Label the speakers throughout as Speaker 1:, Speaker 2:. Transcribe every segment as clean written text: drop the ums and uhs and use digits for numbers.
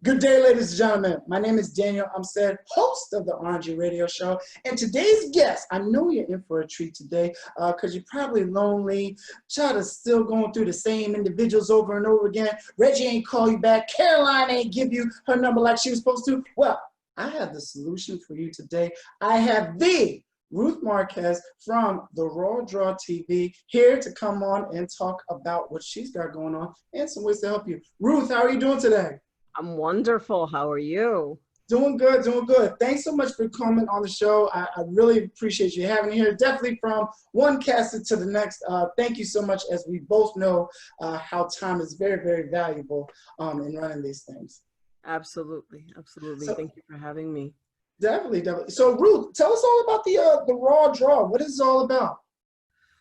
Speaker 1: Good day, ladies and gentlemen. My name is Daniel Umstead, host of the RNG Radio Show. And today's guest, I know you're in for a treat today because you're probably lonely, still going through the same individuals over and over again. Reggie ain't call you back. Caroline ain't give you her number like she was supposed to. Well, I have the solution for you today. I have the Ruth Marquez from the Raw Draw TV here to come on and talk about what she's got going on and some ways to help you. Ruth, how are you doing today?
Speaker 2: I'm wonderful. How are you?
Speaker 1: Doing good, doing good. Thanks so much for coming on the show. I really appreciate you having me here. Definitely from one casted to the next. Thank you so much, as we both know how time is very, very valuable in running these things.
Speaker 2: Absolutely, absolutely.
Speaker 1: So,
Speaker 2: thank you for having me.
Speaker 1: Definitely, definitely. So Ruth, tell us all about the Raw Draw. What is it all about?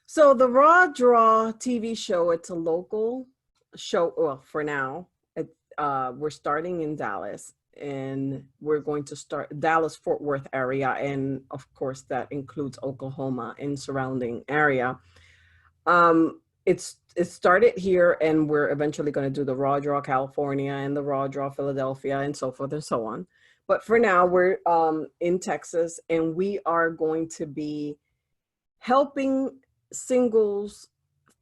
Speaker 2: So the Raw Draw TV show, it's a local show. Well, for now, we're starting in Dallas, and we're going to start Dallas-Fort Worth area, and of course that includes Oklahoma and surrounding area. It started here, and we're eventually going to do the Raw Draw California and the Raw Draw Philadelphia and so forth and so on. But for now, we're in Texas, and we are going to be helping singles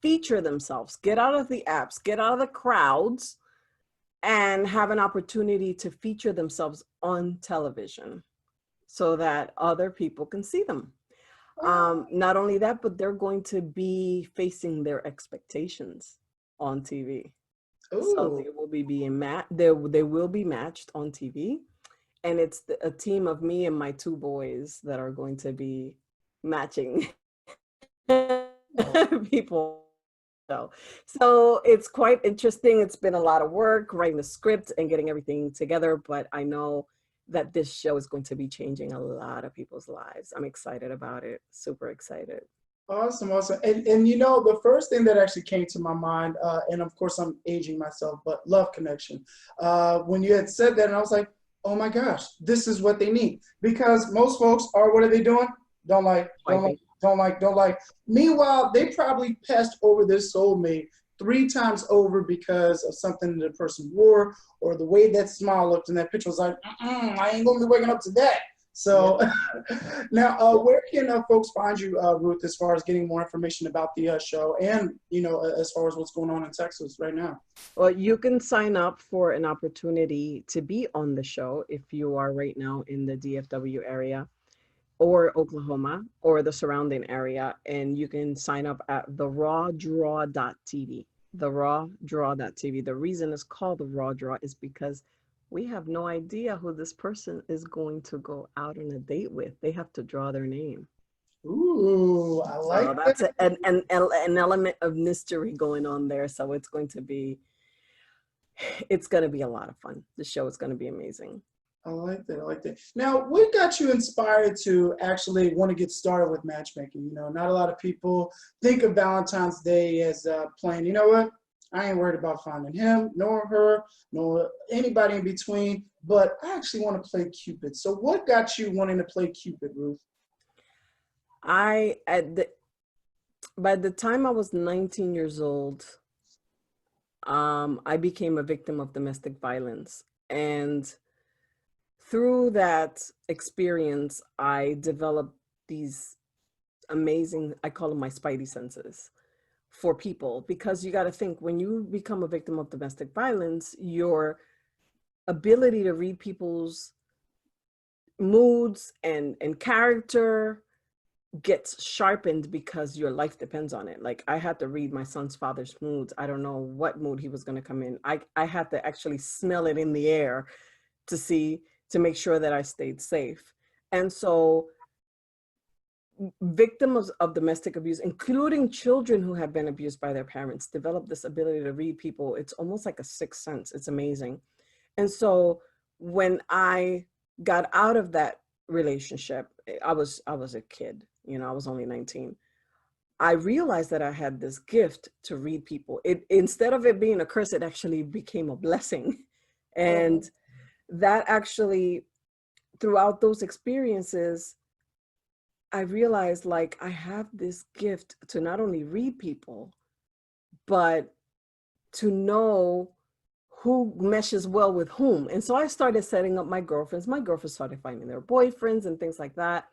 Speaker 2: feature themselves, get out of the apps, get out of the crowds, and have an opportunity to feature themselves on television so that other people can see them. Not only that, but they're going to be facing their expectations on TV. Ooh. So they will be they will be matched on TV, and it's a team of me and my two boys that are going to be matching people. So it's quite interesting. It's been a lot of work writing the script and getting everything together, but I know that this show is going to be changing a lot of people's lives. I'm excited about it. Super excited.
Speaker 1: Awesome, awesome. And you know, the first thing that actually came to my mind, and of course I'm aging myself, but Love Connection. When you had said that, and I was like, oh my gosh, this is what they need. Because most folks are, what are they doing? Don't like. Meanwhile, they probably passed over their soulmate 3 times over because of something the person wore or the way that smile looked in that picture was like, I ain't gonna be waking up to that. So yeah. Now, where can folks find you, Ruth, as far as getting more information about the show and, you know, as far as what's going on in Texas right now?
Speaker 2: Well, you can sign up for an opportunity to be on the show if you are right now in the DFW area or Oklahoma or the surrounding area, and you can sign up at therawdraw.tv. Therawdraw.tv. The reason it's called the Raw Draw is because we have no idea who this person is going to go out on a date with. They have to draw their name.
Speaker 1: Ooh, I like
Speaker 2: so that's
Speaker 1: that.
Speaker 2: an element of mystery going on there. So it's going to be a lot of fun. The show is going to be amazing.
Speaker 1: I like that. I like that. Now, what got you inspired to actually want to get started with matchmaking? You know, not a lot of people think of Valentine's Day as playing, you know what? I ain't worried about finding him, nor her, nor anybody in between, but I actually want to play Cupid. So what got you wanting to play Cupid, Ruth?
Speaker 2: By the time I was 19 years old, I became a victim of domestic violence. And through that experience, I developed these amazing, I call them my spidey senses for people, because you got to think, when you become a victim of domestic violence, your ability to read people's moods and character gets sharpened because your life depends on it. Like, I had to read my son's father's moods. I don't know what mood he was going to come in. I had to actually smell it in the air to make sure that I stayed safe. And so victims of domestic abuse, including children who have been abused by their parents, develop this ability to read people. It's almost like a sixth sense. It's amazing. And so when I got out of that relationship, I was a kid, you know, I was only 19. I realized that I had this gift to read people. Instead of it being a curse, it actually became a blessing. And that actually, throughout those experiences, I realized, like, I have this gift to not only read people, but to know who meshes well with whom. And so I started setting up my girlfriends. My girlfriends started finding their boyfriends and things like that.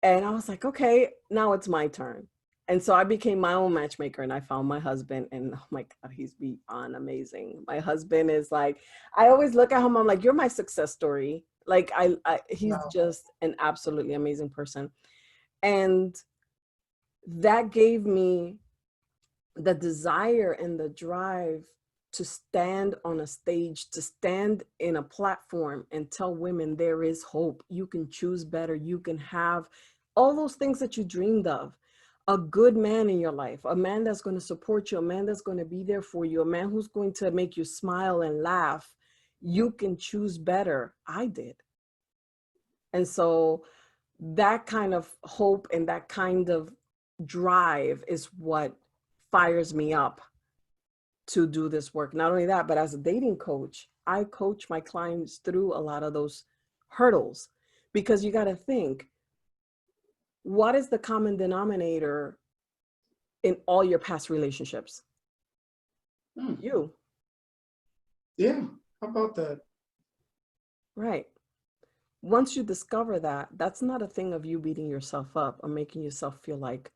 Speaker 2: And I was like, okay, now it's my turn. And so I became my own matchmaker, and I found my husband, and oh my God, he's beyond amazing. My husband is like, I always look at him, I'm like, you're my success story. Like he's
Speaker 1: Wow.
Speaker 2: just an absolutely amazing person. And that gave me the desire and the drive to stand on a stage, to stand in a platform and tell women there is hope. You can choose better. You can have all those things that you dreamed of. A good man in your life, a man that's going to support you, a man that's going to be there for you, a man who's going to make you smile and laugh. You can choose better. I did. And so that kind of hope and that kind of drive is what fires me up to do this work. Not only that, but as a dating coach, I coach my clients through a lot of those hurdles, because you got to think, what is the common denominator in all your past relationships? You.
Speaker 1: Yeah, how about that?
Speaker 2: Right. Once you discover that, that's not a thing of you beating yourself up or making yourself feel like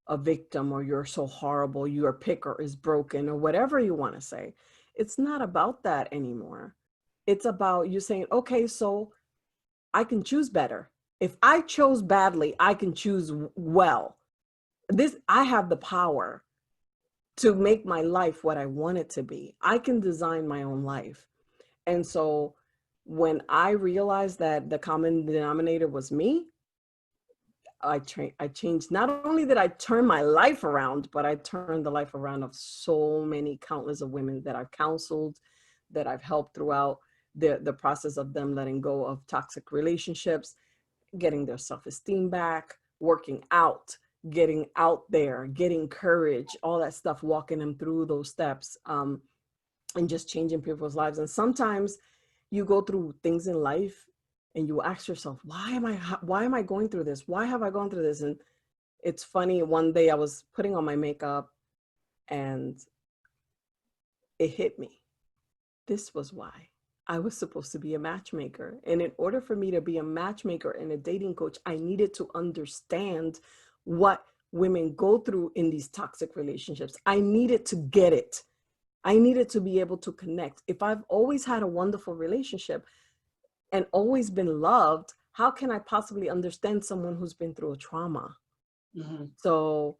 Speaker 2: a victim, or you're so horrible, your picker is broken, or whatever you want to say. It's not about that anymore. It's about you saying, okay, so I can choose better. If I chose badly, I can choose well. I have the power to make my life what I want it to be. I can design my own life. And so when I realized that the common denominator was me, I changed. Not only did I turn my life around, but I turned the life around of so many countless of women that I've counseled, that I've helped throughout the process of them letting go of toxic relationships, getting their self-esteem back, working out, getting out there, getting courage, all that stuff, walking them through those steps, and just changing people's lives. And sometimes you go through things in life and you ask yourself, why am I going through this? Why have I gone through this? And it's funny, one day I was putting on my makeup and it hit me. This was why. I was supposed to be a matchmaker. And in order for me to be a matchmaker and a dating coach, I needed to understand what women go through in these toxic relationships. I needed to get it. I needed to be able to connect. If I've always had a wonderful relationship and always been loved, how can I possibly understand someone who's been through a trauma? Mm-hmm. So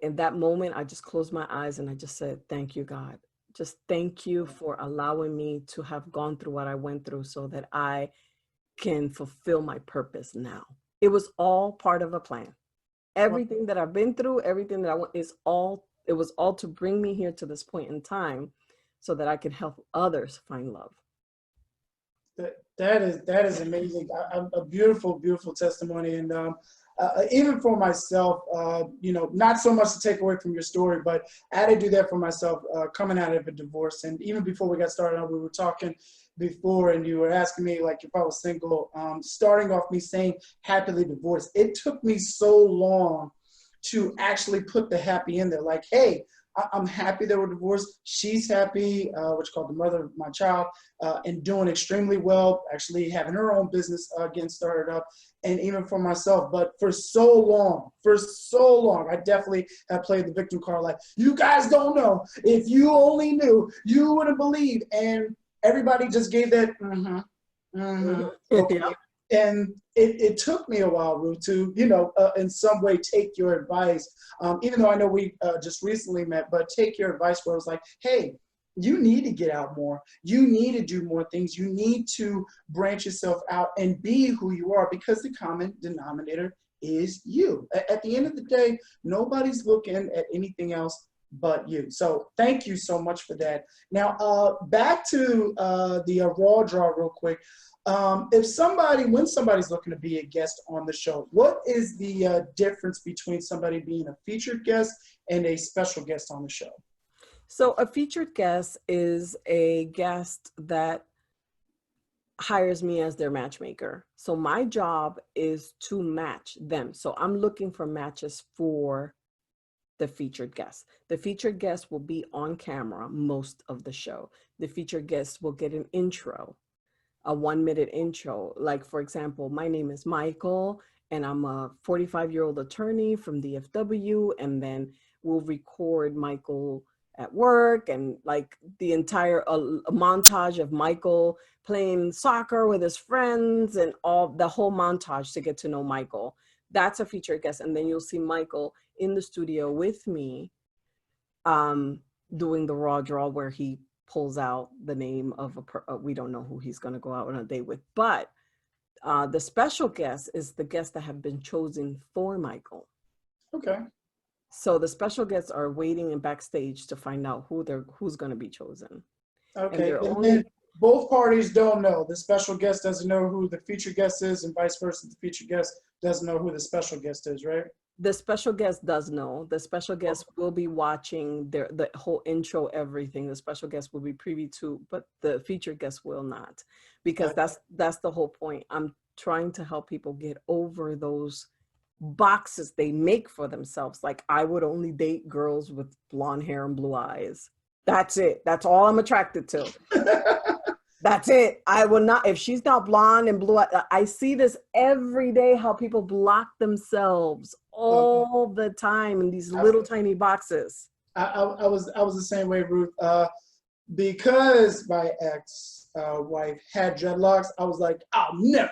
Speaker 2: in that moment, I just closed my eyes and I just said, thank you, God. Just thank you for allowing me to have gone through what I went through so that I can fulfill my purpose now. It was all part of a plan. Everything that I've been through, everything that I want it was all to bring me here to this point in time so that I can help others find love.
Speaker 1: That is amazing. A beautiful, beautiful testimony. And even for myself, not so much to take away from your story, but I had to do that for myself coming out of a divorce. And even before we got started, we were talking before, and you were asking me like if I was single, starting off me saying happily divorced. It took me so long to actually put the happy in there. Like, hey, I'm happy that we're divorced. She's happy, which called the mother of my child, and doing extremely well, actually having her own business getting started up, and even for myself. But for so long, I definitely have played the victim card like, you guys don't know. If you only knew, you wouldn't believe. And everybody just gave that, okay.
Speaker 2: Yeah.
Speaker 1: And it took me a while, Ruth, to, in some way take your advice, even though I know we just recently met, but take your advice where it was like, hey, you need to get out more. You need to do more things. You need to branch yourself out and be who you are, because the common denominator is you. At the end of the day, nobody's looking at anything else but you. So thank you so much for that. Now, back to the raw draw real quick. When somebody's looking to be a guest on the show, what is the difference between somebody being a featured guest and a special guest on the show?
Speaker 2: So a featured guest is a guest that hires me as their matchmaker. So my job is to match them. So I'm looking for matches for the featured guest. The featured guest will be on camera most of the show. The featured guest will get an intro, a 1-minute intro. Like, for example, my name is Michael, and I'm a 45-year-old attorney from DFW, and then we'll record Michael at work and like the entire a montage of Michael playing soccer with his friends and all the whole montage to get to know Michael. That's a featured guest. And then you'll see Michael in the studio with me doing the raw draw where he pulls out the name of we don't know who he's going to go out on a date with, but the special guest is the guests that have been chosen for Michael.
Speaker 1: Okay.
Speaker 2: So the special guests are waiting in backstage to find out who's going to be chosen.
Speaker 1: Okay. And then both parties don't know. The special guest doesn't know who the featured guest is, and vice versa. The featured guest doesn't know who the special guest is, right?
Speaker 2: The special guest does know. The special guest will be watching the whole intro, everything. The special guest will be privy to, but the featured guest will not, because that's the whole point. I'm trying to help people get over those boxes they make for themselves. Like, I would only date girls with blonde hair and blue eyes. That's it. That's all I'm attracted to. That's it. I will not, if she's not blonde and blue, I see this every day, how people block themselves all the time in these little tiny boxes.
Speaker 1: I was the same way, Ruth. Because my ex-wife had dreadlocks, I was like, I'll never,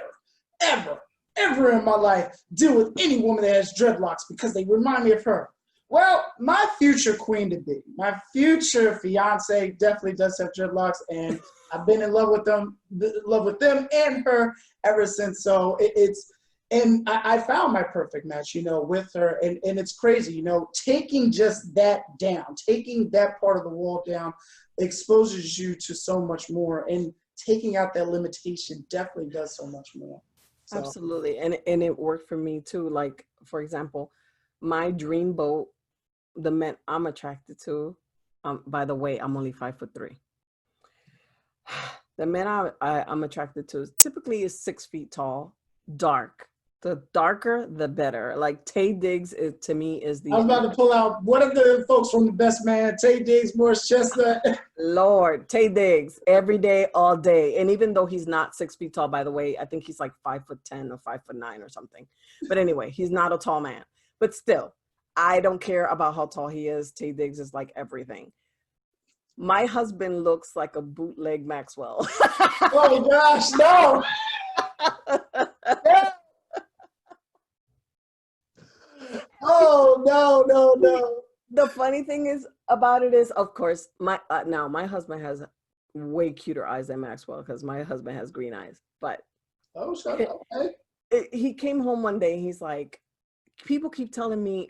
Speaker 1: ever in my life deal with any woman that has dreadlocks because they remind me of her. Well, my future queen-to-be, my future fiance definitely does have dreadlocks, and I've been in love with them and her ever since. So and I found my perfect match, with her, and it's crazy, taking just that down, taking that part of the wall down exposes you to so much more, and taking out that limitation definitely does so much more. So.
Speaker 2: Absolutely, and it worked for me too. like, for example, my dream boat, the men I'm attracted to, by the way, I'm only 5'3". The men I'm attracted to typically is 6 feet tall, dark. The darker, the better. Like, Taye Diggs to me is the.
Speaker 1: I was about to pull out one of the folks from The Best Man, Taye Diggs, Morris Chestnut.
Speaker 2: Lord, Taye Diggs, every day, all day. And even though he's not 6 feet tall, by the way, I think he's like 5'10" or 5'9" or something. But anyway, he's not a tall man. But still, I don't care about how tall he is. Taye Diggs is like everything. My husband looks like a bootleg Maxwell.
Speaker 1: Oh gosh, no. Oh, no.
Speaker 2: The funny thing about it is, of course, now my husband has way cuter eyes than Maxwell, because my husband has green eyes. But
Speaker 1: okay.
Speaker 2: He came home one day and he's like, people keep telling me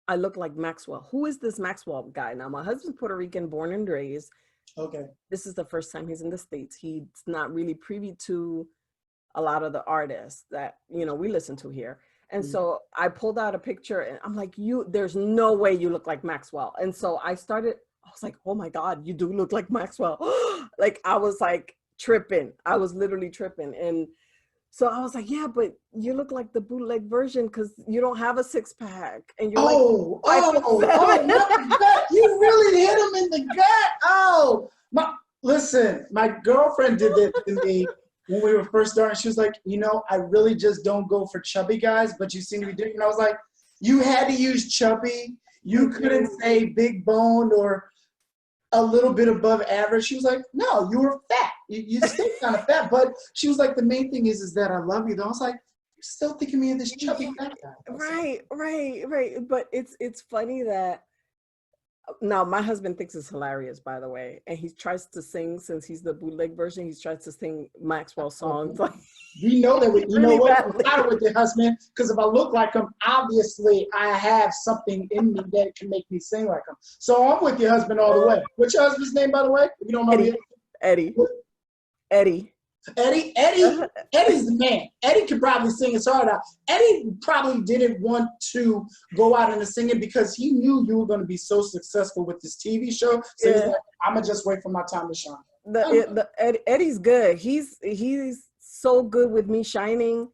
Speaker 2: I look like Maxwell. Who is this Maxwell guy? Now, my husband's Puerto Rican, born and raised.
Speaker 1: Okay.
Speaker 2: This is the first time he's in the States. He's not really privy to a lot of the artists that, we listen to here. And so I pulled out a picture and I'm like, there's no way you look like Maxwell. And so I was like, oh my God, you do look like Maxwell. Like, I was like tripping. I was literally tripping. And so I was like, yeah, but you look like the bootleg version because you don't have a 6-pack. And you're
Speaker 1: not the gut. You really hit him in the gut. Listen, my girlfriend did that to me when we were first starting. She was like, I really just don't go for chubby guys, but you seem to be doing. And I was like, you had to use chubby. You couldn't say big boned or a little bit above average. She was like, no, you were fat. You stay kind of fat. But she was like, the main thing is that I love you. Though I was like, you're still thinking me of this chubby fat guy.
Speaker 2: Right. But it's funny that now my husband thinks it's hilarious, by the way, and he tries to sing, since he's the bootleg version, he tries to sing Maxwell songs. Like,
Speaker 1: we know that I'm tired with your husband, because if I look like him, obviously I have something in me that can make me sing like him. So I'm with your husband all the way. What's your husband's name, by the way? If you don't know
Speaker 2: Eddie.
Speaker 1: Eddie's the man. Eddie could probably sing his heart out. Eddie probably didn't want to go out into singing because he knew you were going to be so successful with this TV show. So he's like, I'm going to just wait for my time to shine.
Speaker 2: Eddie's good. He's so good with me shining.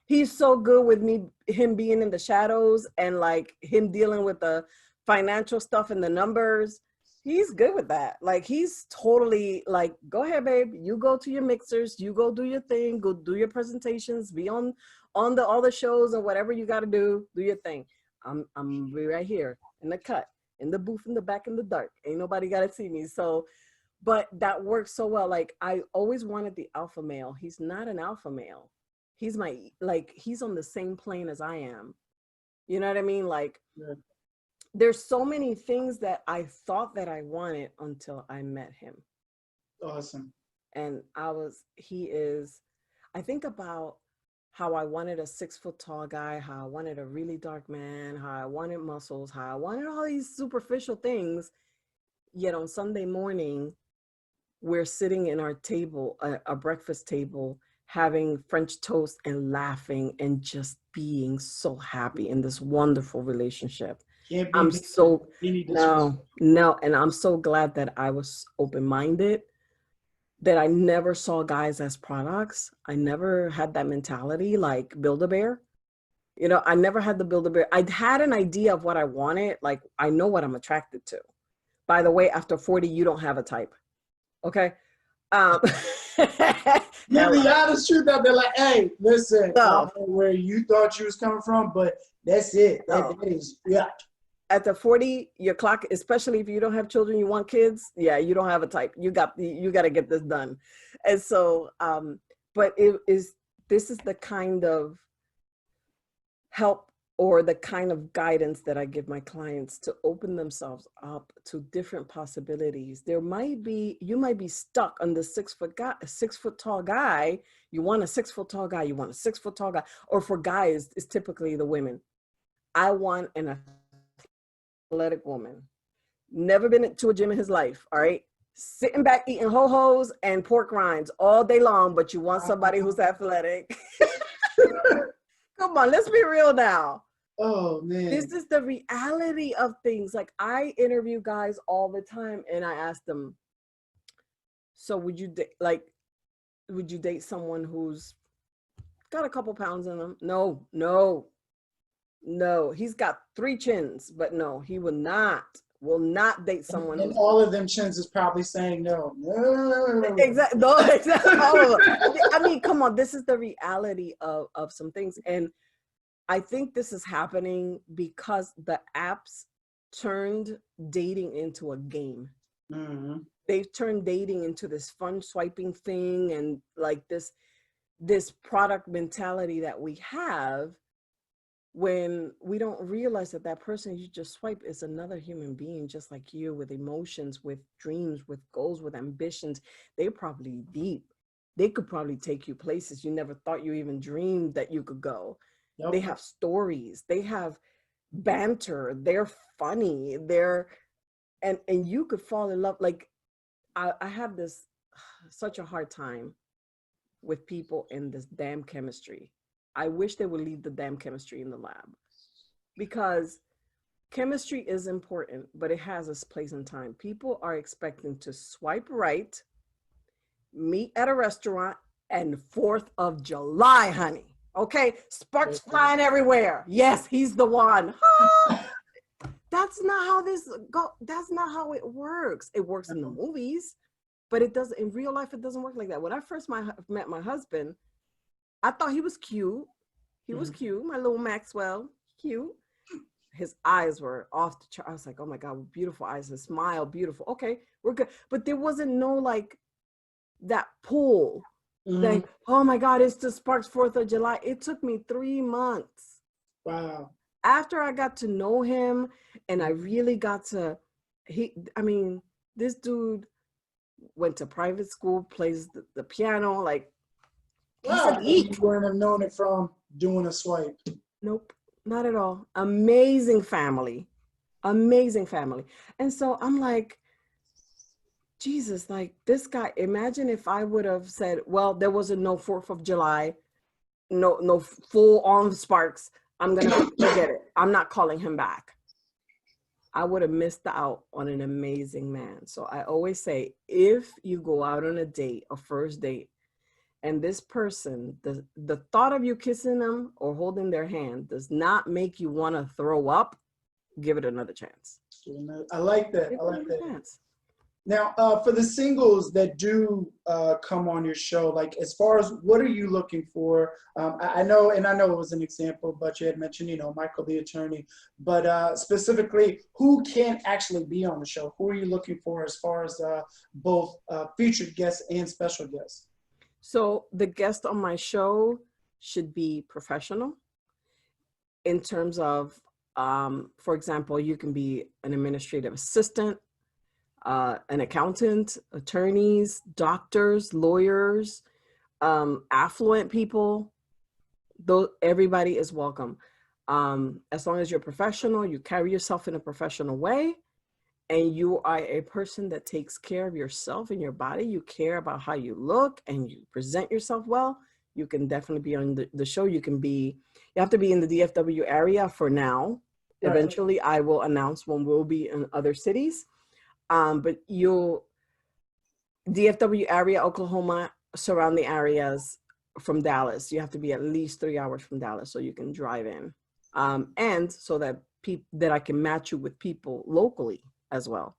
Speaker 2: He's so good with him being in the shadows and like him dealing with the financial stuff and the numbers. He's good with that. Like he's totally like, go ahead, babe. You go to your mixers. You go do your thing. Go do your presentations. Be on all the shows and whatever you got to do. Do your thing. I'm right here in the cut, in the booth, in the back, in the dark. Ain't nobody got to see me. So, but that works so well. Like I always wanted the alpha male. He's not an alpha male. He's he's on the same plane as I am. You know what I mean? Like, yeah. There's so many things that I thought that I wanted until I met him.
Speaker 1: Awesome.
Speaker 2: And I think about how I wanted a 6 foot tall guy, how I wanted a really dark man, how I wanted muscles, how I wanted all these superficial things. Yet on Sunday morning, we're sitting in our table, a breakfast table, having French toast and laughing and just being so happy in this wonderful relationship. I'm so, no. And I'm so glad that I was open-minded, that I never saw guys as products. I never had that mentality like Build-A-Bear. You know, I never had the Build-A-Bear. I had an idea of what I wanted. Like, I know what I'm attracted to. By the way, after 40, you don't have a type. Okay.
Speaker 1: Yeah, the honest truth out there, like, hey, listen, I don't know where you thought you was coming from, but that's it. That is, yeah.
Speaker 2: At the 40, your clock, especially if you don't have children, you want kids, yeah, you don't have a type. You got to get this done. And so, but this is the kind of help or the kind of guidance that I give my clients to open themselves up to different possibilities. You might be stuck on the 6 foot tall guy. You want a 6 foot tall guy. You want a 6 foot tall guy. Or for guys, it's typically the women. I want an athletic woman. Never been to a gym in his life. All right. Sitting back eating ho-hos and pork rinds all day long, but you want somebody who's athletic. Come on, let's be real now.
Speaker 1: Oh man.
Speaker 2: This is the reality of things. Like I interview guys all the time and I ask them, so would you date someone who's got a couple pounds in them? No. He's got 3 chins, but no, he will not date someone.
Speaker 1: And all of them chins is probably saying no.
Speaker 2: Exactly. No, exactly. All of them. I mean, come on, this is the reality of some things. And I think this is happening because the apps turned dating into a game. Mm-hmm. They've turned dating into this fun swiping thing and like this product mentality that we have when we don't realize that person you just swipe is another human being just like you, with emotions, with dreams, with goals, with ambitions. They're probably deep. They could probably take you places you never thought you even dreamed that you could go. Yep. They have stories, they have banter, they're funny, and you could fall in love. Like I have such a hard time with people in this damn chemistry. I wish they would leave the damn chemistry in the lab, because chemistry is important, but it has its place and time. People are expecting to swipe right, meet at a restaurant, and 4th of July, honey. Okay, sparks flying everywhere. Yes, he's the one. That's not how that's not how it works. It works in the movies, but it doesn't in real life. It doesn't work like that. When I first met my husband, I thought he was cute. He was cute, my little Maxwell, cute. His eyes were off the chart. I was like, oh my God, beautiful eyes. His smile, beautiful. Okay, we're good. But there wasn't no like that pull. Like, oh my God, it's the Sparks 4th of July. It took me 3 months.
Speaker 1: Wow.
Speaker 2: After I got to know him and I really got to, this dude went to private school, plays the piano, like,
Speaker 1: wow. You wouldn't have known it from doing a swipe.
Speaker 2: Nope, not at all. Amazing family. And so I'm like, Jesus, like this guy, imagine if I would have said, well, there wasn't no 4th of July, no full on sparks. I'm going to forget it. I'm not calling him back. I would have missed out on an amazing man. So I always say, if you go out on a date, a first date, and this person, the thought of you kissing them or holding their hand does not make you want to throw up, give it another chance.
Speaker 1: I like that.
Speaker 2: Give
Speaker 1: I
Speaker 2: it
Speaker 1: like
Speaker 2: another
Speaker 1: that.
Speaker 2: chance.
Speaker 1: Now, for the singles that do come on your show, like as far as what are you looking for? I know it was an example, but you had mentioned, Michael the attorney, but specifically, who can actually be on the show? Who are you looking for as far as both featured guests and special guests?
Speaker 2: So the guest on my show should be professional in terms of, for example, you can be an administrative assistant, an accountant, attorneys, doctors, lawyers, affluent people. Everybody is welcome. As long as you're professional, you carry yourself in a professional way, and you are a person that takes care of yourself and your body, you care about how you look and you present yourself well, you can definitely be on the show. You have to be in the DFW area for now. Right. Eventually, I will announce when we'll be in other cities. But DFW area, Oklahoma, surrounding areas from Dallas, you have to be at least 3 hours from Dallas so you can drive in. And so that I can match you with people locally as well.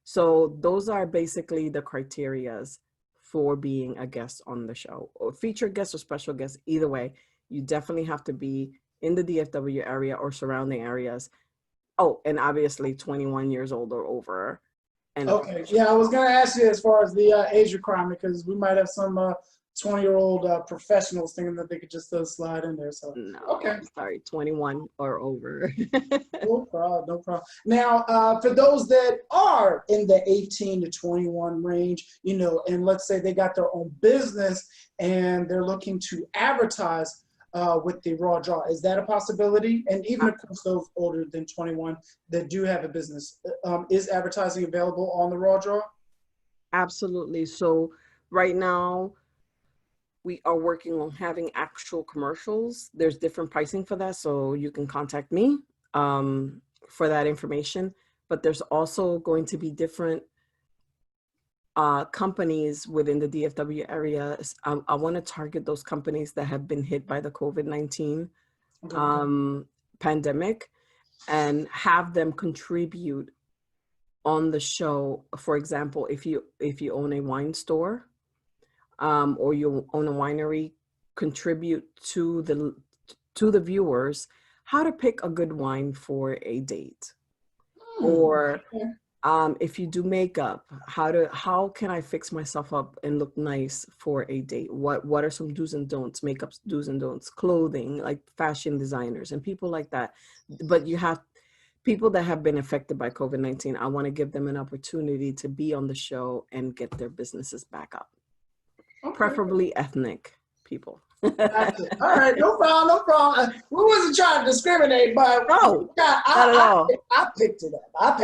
Speaker 2: So those are basically the criterias for being a guest on the show, or featured guest or special guest. Either way, you definitely have to be in the DFW area or surrounding areas. Oh, and obviously 21 years old or over.
Speaker 1: Okay, yeah, I was going to ask you as far as the age requirement, because we might have some 20-year-old professionals thinking that they could just slide in there. So
Speaker 2: no,
Speaker 1: okay,
Speaker 2: sorry, 21 or over.
Speaker 1: No problem. Now, for those that are in the 18 to 21 range, and let's say they got their own business and they're looking to advertise with the Raw Draw, is that a possibility? And even of course those older than 21 that do have a business, is advertising available on the Raw Draw?
Speaker 2: Absolutely. So right now we are working on having actual commercials. There's different pricing for that, so you can contact me for that information. But there's also going to be different companies within the DFW area. I want to target those companies that have been hit by the COVID-19 pandemic and have them contribute on the show. For example, if you own a wine store or you own a winery, contribute to the viewers how to pick a good wine for a date. Or if you do makeup, how can I fix myself up and look nice for a date? What are some do's and don'ts, makeup do's and don'ts, clothing, like fashion designers and people like that. But you have people that have been affected by COVID-19. I want to give them an opportunity to be on the show and get their businesses back up. Okay. Preferably ethnic people.
Speaker 1: Gotcha. All right, no problem. We wasn't trying to discriminate, but
Speaker 2: no, not at all.
Speaker 1: I picked it up.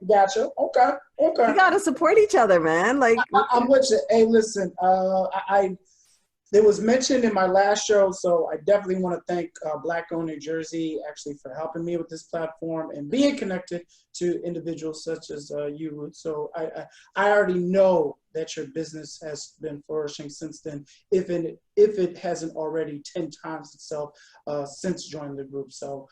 Speaker 1: Gotcha. Okay.
Speaker 2: We gotta support each other, man. Like
Speaker 1: I'm with you. Hey, listen, it was mentioned in my last show, so I definitely want to thank Black Owned New Jersey actually for helping me with this platform and being connected to individuals such as you, Ruth. So I already know that your business has been flourishing since then, if it hasn't already 10 times itself since joining the group. So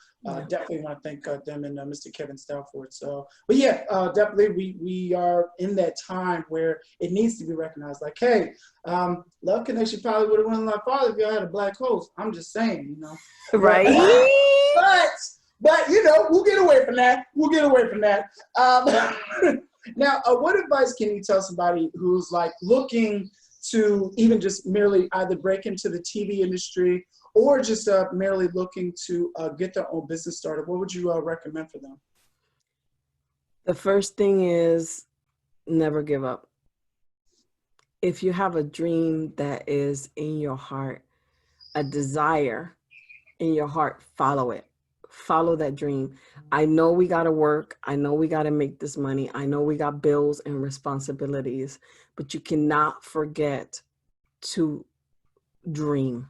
Speaker 1: definitely want to thank them and Mr. Kevin Stalford. So, but yeah, definitely we are in that time where it needs to be recognized. Like, hey, Love Connection probably would have went a lot farther if you had a Black host. I'm just saying,
Speaker 2: Right?
Speaker 1: But we'll get away from that. Now, what advice can you tell somebody who's like looking to even just merely either break into the TV industry or just merely looking to get their own business started? What would you recommend for them?
Speaker 2: The first thing is never give up. If you have a dream that is in your heart, a desire in your heart, follow it. Follow that dream. I know we got to work. I know we got to make this money. I know we got bills and responsibilities, but you cannot forget to dream.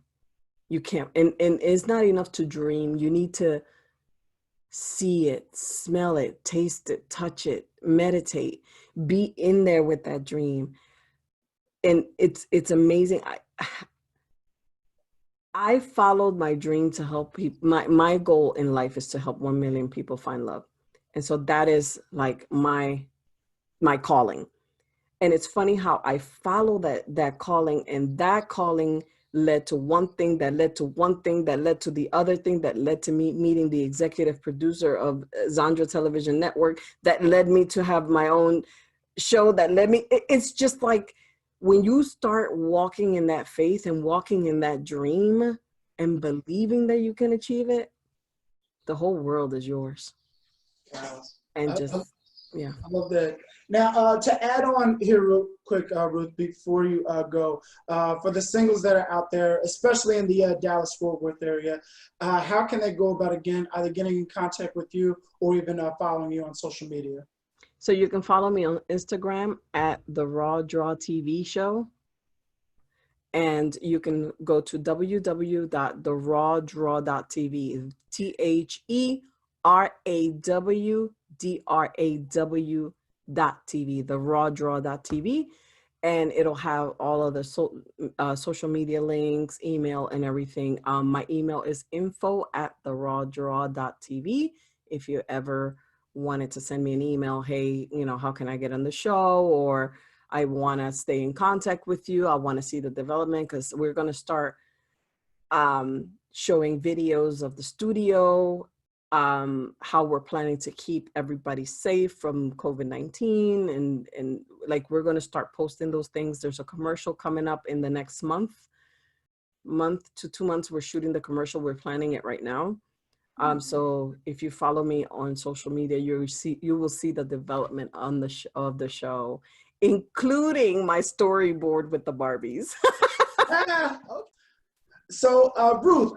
Speaker 2: You can't. And it's not enough to dream. You need to see it, smell it, taste it, touch it, meditate, be in there with that dream. and it's amazing. I followed my dream to help people. My goal in life is to help 1 million people find love. And so that is like my calling. And it's funny how I follow that calling, and that calling led to one thing that led to one thing that led to the other thing that led to me meeting the executive producer of Zandra Television Network, that led me to have my own show, that led me. It's just like when you start walking in that faith and walking in that dream and believing that you can achieve it, the whole world is yours.
Speaker 1: Wow.
Speaker 2: And just, yeah.
Speaker 1: I love that. Now, to add on here real quick, Ruth, before you go, for the singles that are out there, especially in the Dallas-Fort Worth area, how can they go about, again, either getting in contact with you or even following you on social media?
Speaker 2: So you can follow me on Instagram at the Raw Draw TV Show. And you can go to www.therawdraw.tv, TheRawDraw.tv, therawdraw.tv. And it'll have all of the social media links, email, and everything. My email is info@therawdraw.tv. If you ever wanted to send me an email, hey, how can I get on the show? Or I want to stay in contact with you. I want to see the development, because we're going to start showing videos of the studio, how we're planning to keep everybody safe from COVID-19. And like, we're going to start posting those things. There's a commercial coming up in the next month to 2 months. We're shooting the commercial. We're planning it right now. So if you follow me on social media, you will see the development on of the show, including my storyboard with the Barbies.
Speaker 1: So Ruth,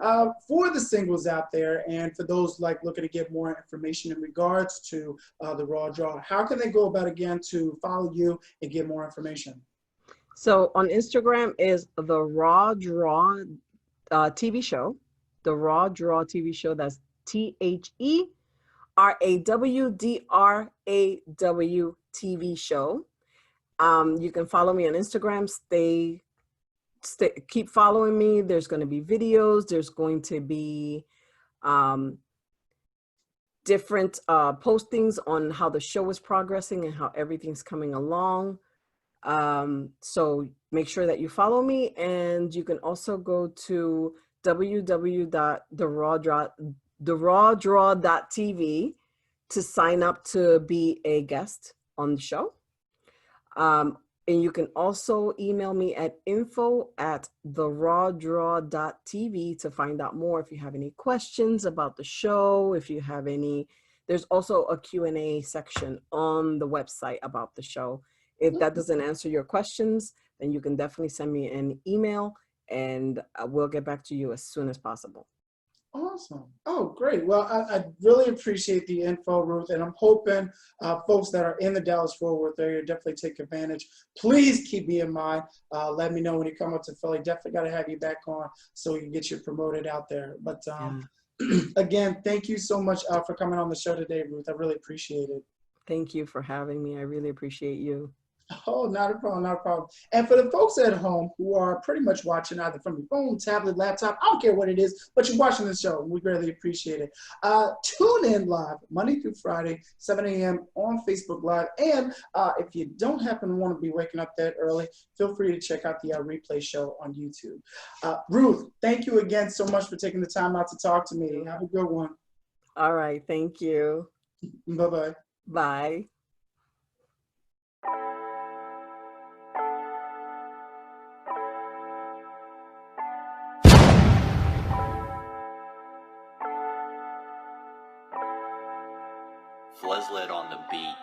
Speaker 1: for the singles out there, and for those like looking to get more information in regards to the Raw Draw, how can they go about, again, to follow you and get more information?
Speaker 2: So on Instagram is the Raw Draw TV Show, the Raw Draw TV Show. That's TheRawDraw TV Show. You can follow me on Instagram. Keep following me. There's going to be videos. There's going to be different postings on how the show is progressing and how everything's coming along. So make sure that you follow me, and you can also go to www.therawdraw.tv to sign up to be a guest on the show. And you can also email me at info@therawdraw.tv to find out more if you have any questions about the show. If you have any, there's also a Q&A section on the website about the show. If that doesn't answer your questions, then you can definitely send me an email, and we'll get back to you as soon as possible.
Speaker 1: Awesome. Oh, great. Well, I really appreciate the info, Ruth, and I'm hoping folks that are in the Dallas-Fort Worth area definitely take advantage. Please keep me in mind. Let me know when you come up to Philly. Definitely got to have you back on so we can get you promoted out there. But again, thank you so much for coming on the show today, Ruth. I really appreciate it.
Speaker 2: Thank you for having me. I really appreciate you.
Speaker 1: Oh, not a problem, not a problem. And for the folks at home who are pretty much watching either from your phone, tablet, laptop, I don't care what it is, but you're watching the show, we greatly appreciate it. Tune in live Monday through Friday, 7 a.m. on Facebook Live. And if you don't happen to want to be waking up that early, feel free to check out the replay show on YouTube. Ruth, thank you again so much for taking the time out to talk to me. Have a good one.
Speaker 2: All right, thank you.
Speaker 1: Bye-bye.
Speaker 2: Bye.
Speaker 3: Fleslet on the beat.